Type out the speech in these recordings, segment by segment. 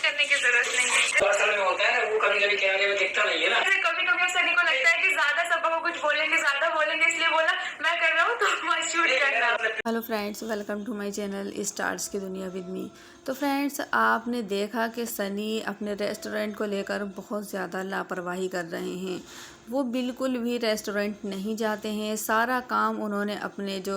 करने की जरूरत नहीं है। तो असल में होता है ना, वो कभी कभी कैमरे में दिखता नहीं है ना। कभी कभी सनी को लगता है कि ज्यादा सबको कुछ बोलेंगे, ज्यादा बोलेंगे, इसलिए बोला मैं कर रहा हूँ तो मत शूट करना। Hello friends, welcome to my channel stars की दुनिया विद मी। तो फ्रेंड्स, आपने देखा कि सनी अपने रेस्टोरेंट को लेकर बहुत ज़्यादा लापरवाही कर रहे हैं। वो बिल्कुल भी रेस्टोरेंट नहीं जाते हैं। सारा काम उन्होंने अपने जो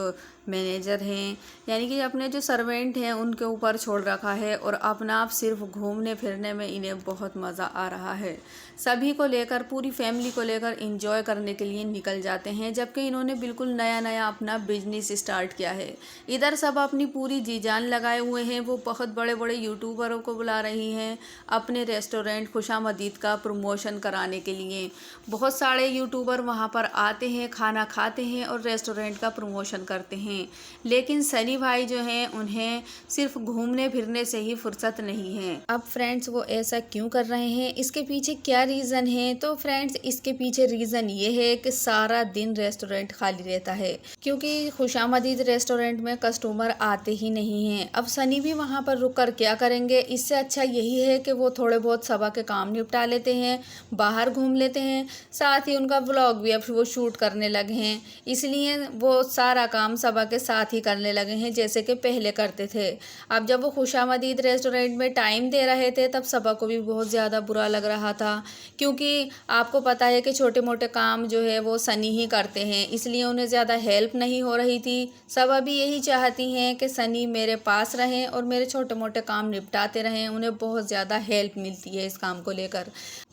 मैनेजर हैं, यानी कि अपने जो सर्वेंट हैं, उनके ऊपर छोड़ रखा है और अपना आप सिर्फ घूमने फिरने में इन्हें बहुत मज़ा आ रहा है। सभी को लेकर, पूरी फैमिली को लेकर एंजॉय करने के लिए निकल जाते हैं, जबकि इन्होंने बिल्कुल नया नया अपना बिजनेस स्टार्ट किया है। इधर सब अपनी पूरी जी जान लगाए हुए हैं। वो बहुत बड़े बड़े यूट्यूबरों को बुला रही हैं अपने रेस्टोरेंट खुशामदीद का प्रमोशन कराने के लिए। बहुत सारे यूट्यूबर वहाँ पर आते हैं, खाना खाते हैं और रेस्टोरेंट का प्रमोशन करते हैं। लेकिन सनी भाई जो हैं, उन्हें सिर्फ घूमने फिरने से ही फुर्सत नहीं है। अब फ्रेंड्स, वो ऐसा क्यों कर रहे हैं, इसके पीछे क्या रीज़न है? तो फ्रेंड्स, इसके पीछे रीज़न ये है कि सारा दिन रेस्टोरेंट खाली रहता है, क्योंकि खुशामदीद रेस्टोरेंट में कस्टमर आते ही नहीं हैं। अब सनी भी वहाँ पर रुक कर क्या करेंगे? इससे अच्छा यही है कि वो थोड़े बहुत सभा के काम निपटा लेते हैं, बाहर घूम लेते हैं। साथ ही उनका व्लॉग भी अब वो शूट करने लगे हैं, इसलिए वो सारा काम सभा के साथ ही करने लगे हैं, जैसे कि पहले करते थे। अब जब वो खुशामदीद रेस्टोरेंट में टाइम दे रहे थे, तब सभा को भी बहुत ज़्यादा बुरा लग रहा था, क्योंकि आपको पता है कि छोटे मोटे काम जो है वो सनी ही करते हैं, इसलिए उन्हें ज़्यादा हेल्प नहीं हो रही थी। सभा भी यही चाहती हैं कि सनी मेरे पास रहें और मेरे छोटे मोटे काम निपटाते रहें। उन्हें बहुत ज़्यादा हेल्प मिलती है इस काम को लेकर।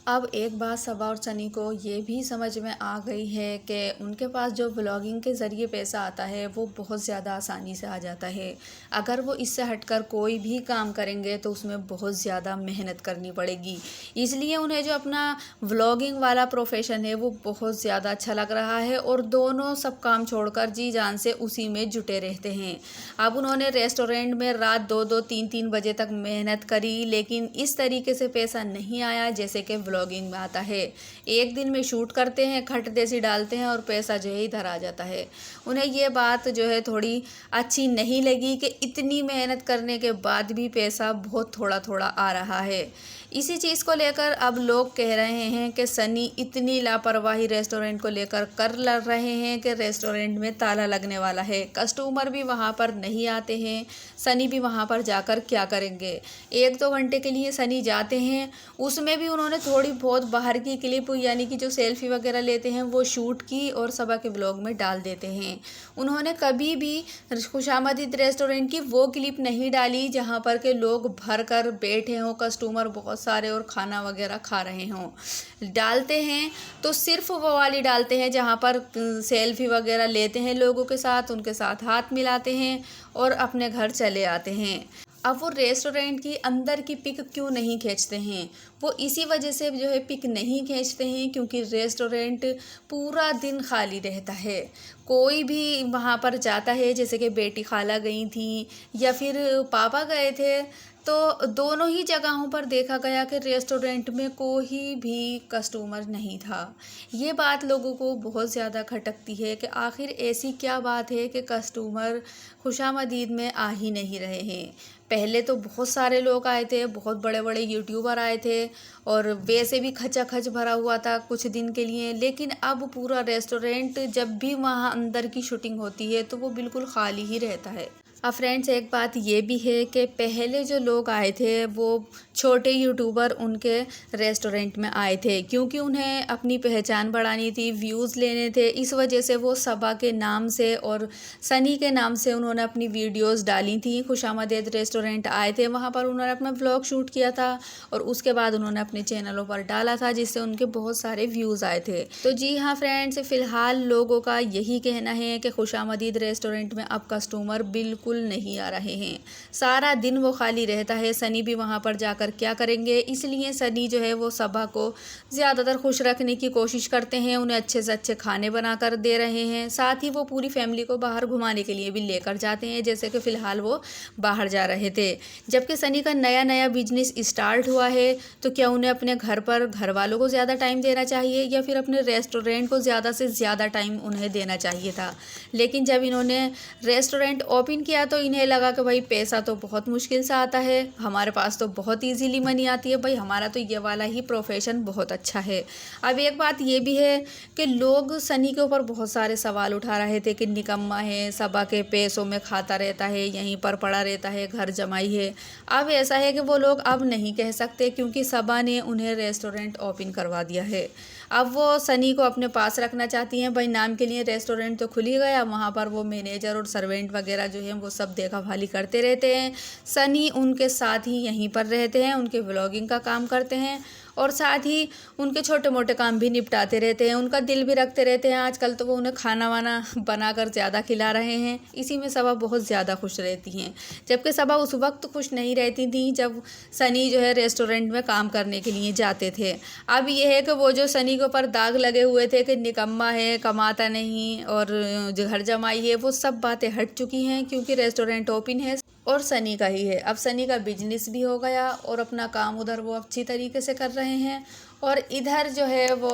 अब एक बात सभा और सनी को ये भी समझ में आ गई है कि उनके पास जो व्लॉगिंग के ज़रिए पैसा आता है वो बहुत ज़्यादा आसानी से आ जाता है। अगर वो इससे हटकर कोई भी काम करेंगे तो उसमें बहुत ज़्यादा मेहनत करनी पड़ेगी। इसलिए उन्हें जो अपना व्लॉगिंग वाला प्रोफेशन है वो बहुत ज़्यादा अच्छा लग रहा है और दोनों सब काम छोड़कर जी जान से उसी में जुटे रहते हैं। अब उन्होंने रेस्टोरेंट में रात 2-2, 3-3 बजे तक मेहनत करी, लेकिन इस तरीके से पैसा नहीं आया जैसे कि व्लॉगिंग में आता है। एक दिन में शूट करते हैं, खट देसी डालते हैं और पैसा जो है इधर आ जाता है। उन्हें ये बात जो है थोड़ी अच्छी नहीं लगी कि इतनी मेहनत करने के बाद भी पैसा बहुत थोड़ा थोड़ा आ रहा है। इसी चीज़ को लेकर अब लोग कह रहे हैं कि सनी इतनी लापरवाही रेस्टोरेंट को लेकर कर लड़ रहे हैं कि रेस्टोरेंट में ताला लगने वाला है। कस्टमर भी वहाँ पर नहीं आते हैं, सनी भी वहाँ पर जाकर क्या करेंगे? 1-2 घंटे के लिए सनी जाते हैं, उसमें भी उन्होंने थोड़ी बहुत बाहर की क्लिप, यानी कि जो सेल्फी वगैरह लेते हैं, वो शूट की और सभा के ब्लॉग में डाल देते हैं। उन्होंने कभी भी खुशामदीद रेस्टोरेंट की वो क्लिप नहीं डाली जहाँ पर के लोग भर कर बैठे हों, कस्टमर बहुत सारे और खाना वगैरह खा रहे हों। डालते हैं तो सिर्फ वो वाली डालते हैं जहाँ पर सेल्फी वगैरह लेते हैं लोगों के साथ, उनके साथ हाथ मिलाते हैं और अपने घर चले आते हैं। अब वो रेस्टोरेंट की अंदर की पिक क्यों नहीं खींचते हैं? वो इसी वजह से जो है पिक नहीं खींचते हैं क्योंकि रेस्टोरेंट पूरा दिन खाली रहता है। कोई भी वहाँ पर जाता है, जैसे कि बेटी खाला गई थी या फिर पापा गए थे, तो दोनों ही जगहों पर देखा गया कि रेस्टोरेंट में कोई भी कस्टमर नहीं था। ये बात लोगों को बहुत ज़्यादा खटकती है कि आखिर ऐसी क्या बात है कि कस्टमर खुशामदीद में आ ही नहीं रहे हैं। पहले तो बहुत सारे लोग आए थे, बहुत बड़े बड़े यूट्यूबर आए थे और वैसे भी खचाखच भरा हुआ था कुछ दिन के लिए, लेकिन अब पूरा रेस्टोरेंट जब भी वहाँ अंदर की शूटिंग होती है तो वो बिल्कुल खाली ही रहता है। अब फ्रेंड्स, एक बात ये भी है कि पहले जो लोग आए थे वो छोटे यूट्यूबर उनके रेस्टोरेंट में आए थे, क्योंकि उन्हें अपनी पहचान बढ़ानी थी, व्यूज़ लेने थे। इस वजह से वो सभा के नाम से और सनी के नाम से उन्होंने अपनी वीडियोस डाली थी। खुशामदीद रेस्टोरेंट आए थे, वहाँ पर उन्होंने अपना व्लॉग शूट किया था और उसके बाद उन्होंने अपने चैनलों पर डाला था, जिससे उनके बहुत सारे व्यूज़ आए थे। तो जी हाँ फ्रेंड्स, फ़िलहाल लोगों का यही कहना है कि खुशामदीद रेस्टोरेंट में अब कस्टमर बिल्कुल नहीं आ रहे हैं। सारा दिन वो खाली रहता है। सनी भी वहाँ पर जाकर क्या करेंगे? इसलिए सनी जो है वो सभा को ज़्यादातर खुश रखने की कोशिश करते हैं, उन्हें अच्छे से अच्छे खाने बनाकर दे रहे हैं। साथ ही वो पूरी फैमिली को बाहर घुमाने के लिए भी लेकर जाते हैं, जैसे कि फ़िलहाल वो बाहर जा रहे थे। जबकि सनी का नया नया बिजनेस स्टार्ट हुआ है, तो क्या उन्हें अपने घर पर घर वालों को ज़्यादा टाइम देना चाहिए या फिर अपने रेस्टोरेंट को ज़्यादा से ज़्यादा टाइम उन्हें देना चाहिए था? लेकिन जब इन्होंने रेस्टोरेंट ओपन किया किया तो इन्हें लगा कि भाई पैसा तो बहुत मुश्किल से आता है, हमारे पास तो बहुत इजीली मनी आती है, भाई हमारा तो ये वाला ही प्रोफेशन बहुत अच्छा है। अब एक बात ये भी है कि लोग सनी के ऊपर बहुत सारे सवाल उठा रहे थे कि निकम्मा है, सबा के पैसों में खाता रहता है, यहीं पर पड़ा रहता है, घर जमाई है। अब ऐसा है कि वो लोग अब नहीं कह सकते क्योंकि सबा ने उन्हें रेस्टोरेंट ओपन करवा दिया है। अब वो सनी को अपने पास रखना चाहती हैं। भाई नाम के लिए रेस्टोरेंट तो खुल ही गया, वहाँ पर वो मैनेजर और सर्वेंट वगैरह जो हैं वो सब देखा भाली करते रहते हैं। सनी उनके साथ ही यहीं पर रहते हैं, उनके व्लॉगिंग का काम करते हैं और साथ ही उनके छोटे मोटे काम भी निपटाते रहते हैं, उनका दिल भी रखते रहते हैं। आजकल तो वो उन्हें खाना वाना बनाकर ज़्यादा खिला रहे हैं, इसी में सबा बहुत ज़्यादा खुश रहती हैं। जबकि सबा उस वक्त खुश नहीं रहती थी जब सनी जो है रेस्टोरेंट में काम करने के लिए जाते थे। अब ये है कि वो जो सनी के ऊपर दाग लगे हुए थे कि निकम्मा है, कमाता नहीं और जो घर जमाई है, वो सब बातें हट चुकी हैं क्योंकि रेस्टोरेंट ओपन है और सनी का ही है। अब सनी का बिजनेस भी हो गया और अपना काम उधर वो अच्छी तरीके से कर रहे हैं और इधर जो है वो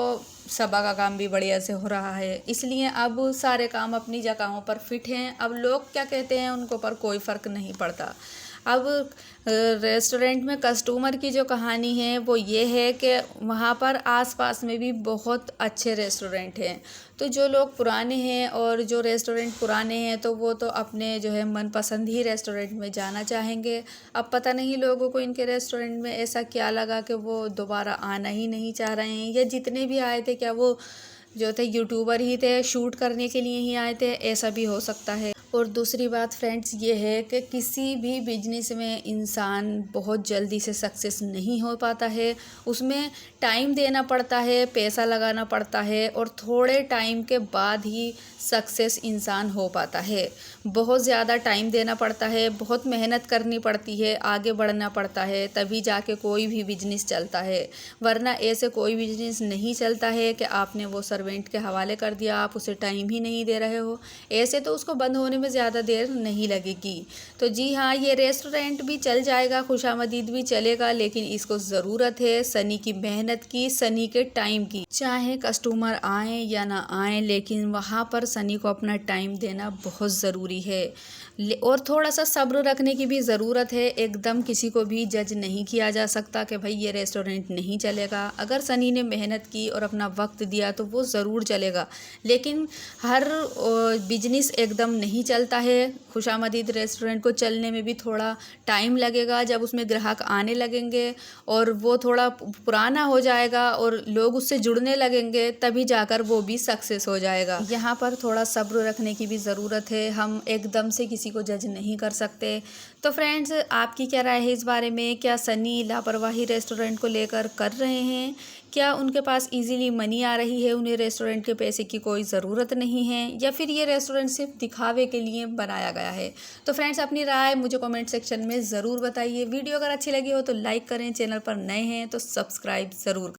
सबा का काम भी बढ़िया से हो रहा है। इसलिए अब सारे काम अपनी जगहों पर फिट हैं। अब लोग क्या कहते हैं उनको पर कोई फ़र्क नहीं पड़ता। अब रेस्टोरेंट में कस्टमर की जो कहानी है वो ये है कि वहाँ पर आसपास में भी बहुत अच्छे रेस्टोरेंट हैं। तो जो लोग पुराने हैं और जो रेस्टोरेंट पुराने हैं तो वो तो अपने जो है मनपसंद ही रेस्टोरेंट में जाना चाहेंगे। अब पता नहीं लोगों को इनके रेस्टोरेंट में ऐसा क्या लगा कि वो दोबारा आना ही नहीं चाह रहे हैं, या जितने भी आए थे क्या वो जो थे यूट्यूबर ही थे, शूट करने के लिए ही आए थे, ऐसा भी हो सकता है। और दूसरी बात फ्रेंड्स ये है कि किसी भी बिजनेस में इंसान बहुत जल्दी से सक्सेस नहीं हो पाता है, उसमें टाइम देना पड़ता है, पैसा लगाना पड़ता है और थोड़े टाइम के बाद ही सक्सेस इंसान हो पाता है। बहुत ज़्यादा टाइम देना पड़ता है, बहुत मेहनत करनी पड़ती है, आगे बढ़ना पड़ता है, तभी जाके कोई भी बिजनेस चलता है। वरना ऐसे कोई बिजनेस नहीं चलता है कि आपने वो सर्वेंट के हवाले कर दिया, आप उसे टाइम ही नहीं दे रहे हो, ऐसे तो उसको बंद होने में ज़्यादा देर नहीं लगेगी। तो जी हाँ, ये रेस्टोरेंट भी चल जाएगा, खुशामदीद भी चलेगा, लेकिन इसको ज़रूरत है सनी की मेहनत की, सनी के टाइम की। चाहे कस्टमर आए या ना आए, लेकिन वहाँ पर सनी को अपना टाइम देना बहुत ज़रूरी है और थोड़ा सा सब्र रखने की भी ज़रूरत है। एकदम किसी को भी जज नहीं किया जा सकता कि भाई ये रेस्टोरेंट नहीं चलेगा। अगर सनी ने मेहनत की और अपना वक्त दिया तो वो ज़रूर चलेगा, लेकिन हर बिजनेस एकदम नहीं चलता है। खुशामदीद रेस्टोरेंट को चलने में भी थोड़ा टाइम लगेगा, जब उसमें ग्राहक आने लगेंगे और वो थोड़ा पुराना हो जाएगा और लोग उससे जुड़ने लगेंगे, तभी जाकर वो भी सक्सेस हो जाएगा। यहाँ पर थोड़ा सब्र रखने की भी ज़रूरत है, हम एकदम से किसी को जज नहीं कर सकते। तो फ्रेंड्स, आपकी क्या राय है इस बारे में? क्या सनी लापरवाही रेस्टोरेंट को लेकर कर रहे हैं? क्या उनके पास इजीली मनी आ रही है, उन्हें रेस्टोरेंट के पैसे की कोई ज़रूरत नहीं है, या फिर ये रेस्टोरेंट सिर्फ दिखावे के लिए बनाया गया है? तो फ्रेंड्स, अपनी राय मुझे कमेंट सेक्शन में ज़रूर बताइए। वीडियो अगर अच्छी लगी हो तो लाइक करें, चैनल पर नए हैं तो सब्सक्राइब ज़रूर